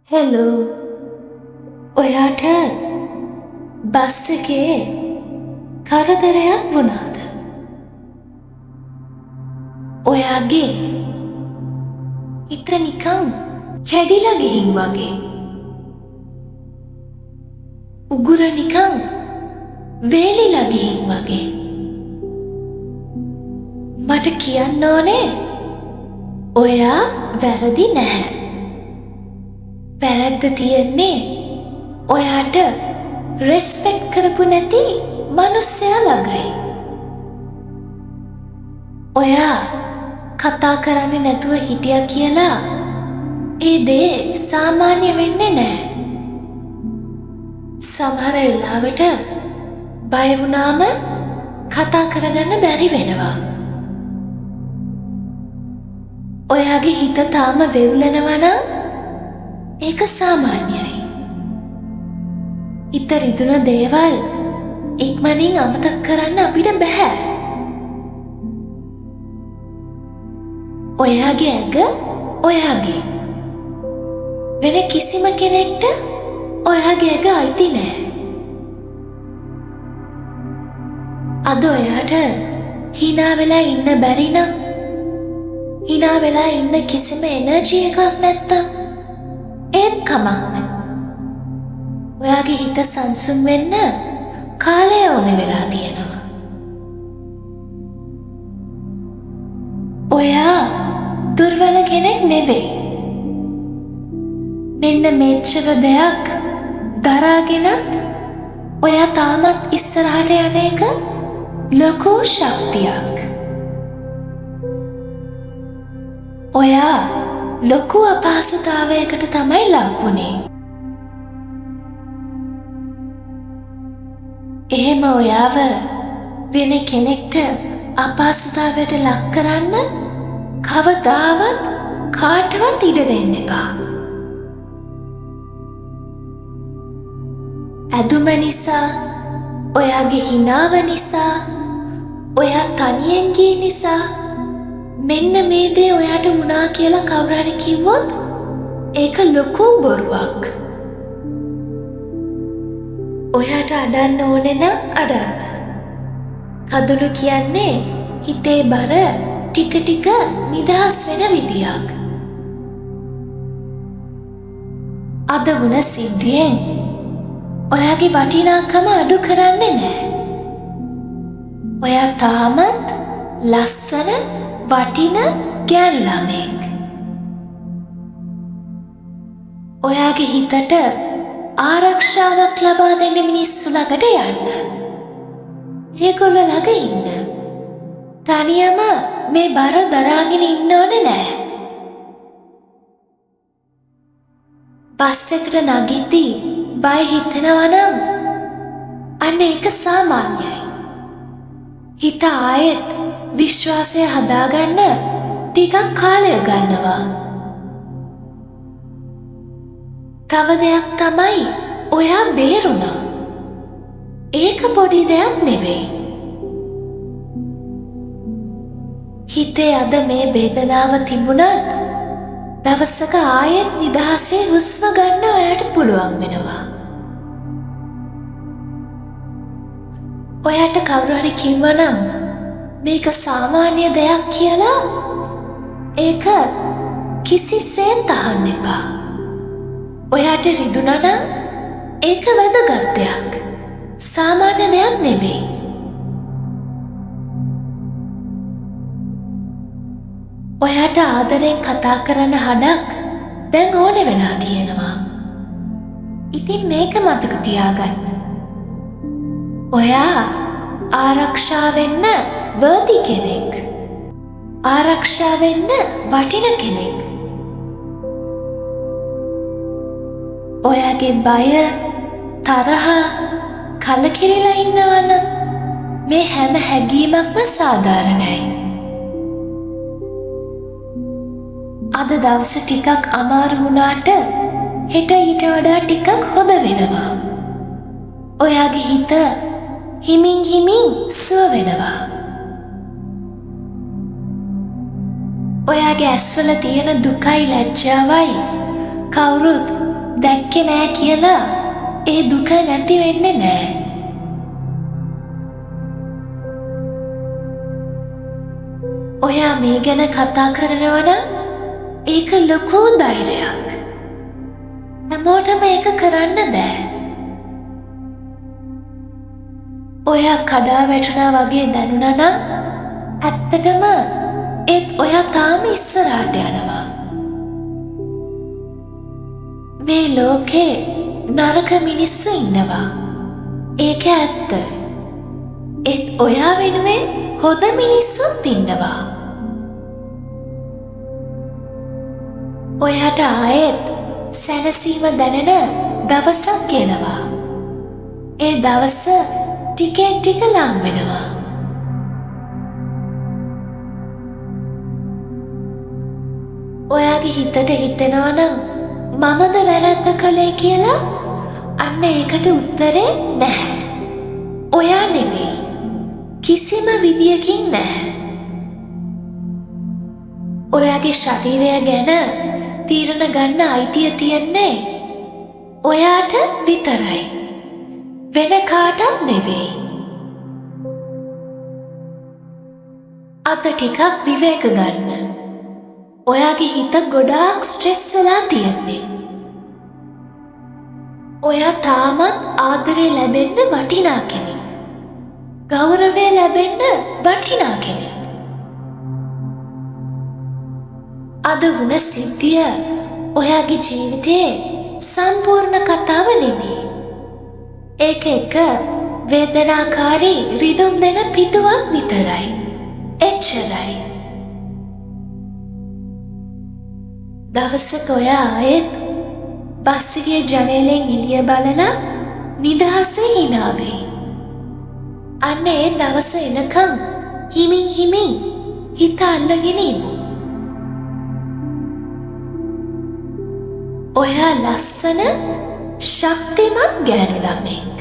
Hello ඔයාට bus එකේ කරදරයක් වුණාද? ඔයාගේ හිත නිකන් කැඩිලා ගිහින් වගේ. උගුර නිකන් වේලිලා ගිහින් වගේ. මට කියන්න ඕනේ ඔයා වැරදි නැහැ. වැරද්ද තියෙන්නේ ඔයාට රෙස්පෙක්ට් කරපු නැති මනුස්සයා ළඟයි. ඔයා කතා කරන්නේ නැතුව හිටියා කියලා ඒ දේ සාමාන්‍ය වෙන්නේ නැහැ. සමහර වෙලාවට බය වුණාම කතා කරගන්න බැරි වෙනවා. ඔයාගේ හිත තාම වෙවුලනවා නම් ඒක සාමාන්‍යයි. හිත රිදුන දේවල් ඉක්මනින් අමතක කරන්න අපිට බෑ. ඔයාගේ ඇඟ ඔයාගේ. වෙන කිසිම කෙනෙක්ට ඔයාගේ ඇඟ අයිති නෑ. අද ඔයාට hina වෙලා ඉන්න බැරි නම්, hina වෙලා ඉන්න කිසිම එනර්ජි එකක් නැත්තම් ඒත් කමක් නෑ. ඔයාගේ හිත සංසුන් වෙන්න කාලය ඕන වෙලා තියෙනවා. ඔයා දුර්වල කෙනෙක් නෙවෙයි. මෙන්න මෙච්චර දෙයක් දරාගෙනත් ඔයා තාමත් ඉස්සරහට යන එක ලොකු ශක්තියක්. ඔයා ලොකු අපහසුතාවයකට තමයි ලක් වුණේ. එහෙම ඔයාව වෙන කෙනෙක්ට අපහසුතාවයට ලක් කරන්න කවදාවත් කාටවත් ඉඩ දෙන්න එපා. ඇදුම නිසා, ඔයාගේ හිනාව නිසා, ඔයා තනියෙන් ගිය නිසා මෙන්න මේ දේ ඔයාට වුණා කියලා කවුරු හරි කිව්වොත් ඒක ලොකු බොරුවක්. ඔයාට අඩන්න ඕනේ නම් අඩන්න. කඳුළු කියන්නේ හිතේ බර ටික ටික නිදහස් වෙන විදියක්. අද වුණ සිද්ධියෙන් ඔයාගේ වටිනාකම අඩු කරන්නේ නැහැ. ඔයා තාමත් ලස්සන වටින ගෑනු ළමෙක්. ඔයාගේ හිතට ආරක්ෂාවක් ලබා දෙන්න මිනිස්සු ළඟට යන්න. ඒගොල්ලෝ ළඟ ඉන්න. තනියම මේ බර දරාගෙන ඉන්න ඕනේ නෑ. බස් එකට නගිද්දී බය හිතෙනවා නම් අන්න ඒක සාමාන්‍යයි. හිත ආයෙත් විශ්වාසය හදාගන්න ටිකක් කාලය ගන්නවා. තව දෙයක් තමයි ඔයා බේරුණා. ඒක පොඩි දෙයක් නෙවෙයි. හිතේ අද මේ වේදනාව තිබුණත් දවසක ආයෙත් නිදහසේ හුස්ම ගන්න ඔයාට පුළුවන් වෙනවා. ඔයාට කවුරු හරි කිව්වනම් මේක සාමාන්‍ය දෙයක් කියලා ඒක කිසිසේත් අහන්න එපා. ඔයාට රිදුනා නම් ඒක වැදගත් දෙයක්. සාමාන්‍ය දෙයක් නෙවෙයි. ඔයාට ආදරෙන් කතා කරන හඩක් දැන් ඕන වෙලා තියෙනවා. ඉතින් මේක මතක තියාගන්න. ඔයා ආරක්ෂා වෙන්න වර්ති කෙනෙක්. ආරක්ෂා වෙන්න වටින කෙනෙක්. ඔයාගේ බය, තරහ, කලකිරිලා ඉන්නවනම් මේ හැම හැඟීමක්ම සාධාරණයි. අද දවස ටිකක් අමාරු වුණාට හෙට ඊට වඩා ටිකක් හොඳ වෙනවා. ඔයාගේ හිත හිමින් හිමින් සුව වෙනවා. ඔයාගේ ඇස්වල තියෙන දුකයි ලැජ්ජාවයි කවුරුත් දැක්කේ නෑ කියලා ඒ දුක නැති වෙන්නේ නෑ. ඔයා මේ ගැන කතා කරනවා නම් ඒක ලොකු ධෛර්යයක්. හැමෝටම ඒක කරන්න බෑ. ඔයා කඩා වැටුණා වගේ දැනුණා නම් ඇත්තටම ඒත් ඔයා තාම ඉස්සරහට යනවා. මේ ලෝකේ නරක මිනිස්සු ඉන්නවා. ඒක ඇත්ත. ඒත් ඔයා වෙනුවෙන් හොඳ මිනිස්සුත් ඉන්නවා. ඔයාට ආයෙත් සැනසීම දැනෙන දවසක් එනවා. ඒ දවස ටිකෙන් ටික ලං වෙනවා. ඔයාගේ හිතට හිතෙනවා නම් මමද වැරද්ද කළේ කියලා අන්න ඒකට උත්තරේ නැහැ. ඔයා නෙවෙයි. කිසිම විදියකින් නැහැ. ඔයාගේ ශරීරය ගැන තීරණ ගන්න අයිතිය තියෙන්නේ ඔයාට විතරයි. වෙන කාටවත් නෙවෙයි. අද ටිකක් විවේක ගන්න. ඔයාගේ හිත ගොඩාක් ස්ට්‍රෙස් වෙලා තියෙන්නේ. ඔයා තාමත් ආදරේ ලැබෙන්න වටිනා කෙනෙක්. ගෞරවය ලැබෙන්න වටිනා කෙනෙක්. අද වුණ සිද්ධිය ඔයාගේ ජීවිතයේ සම්පූර්ණ කතාව නෙමෙයි. ඒක එක වේදනාකාරී රිදුම් දෙන පිටුවක් විතරයි. එච්චරයි. දවසක ඔයා ආයෙත් බස් එකේ ජනේලෙන් එළිය බලලා නිදහසේ hina වෙයි. අන්න ඒ දවස එනකම් හිමින් හිමින් හිත අල්ලගෙන ඉමු. ඔයා ලස්සන ශක්තිමත් ගෑනු ළමෙක්.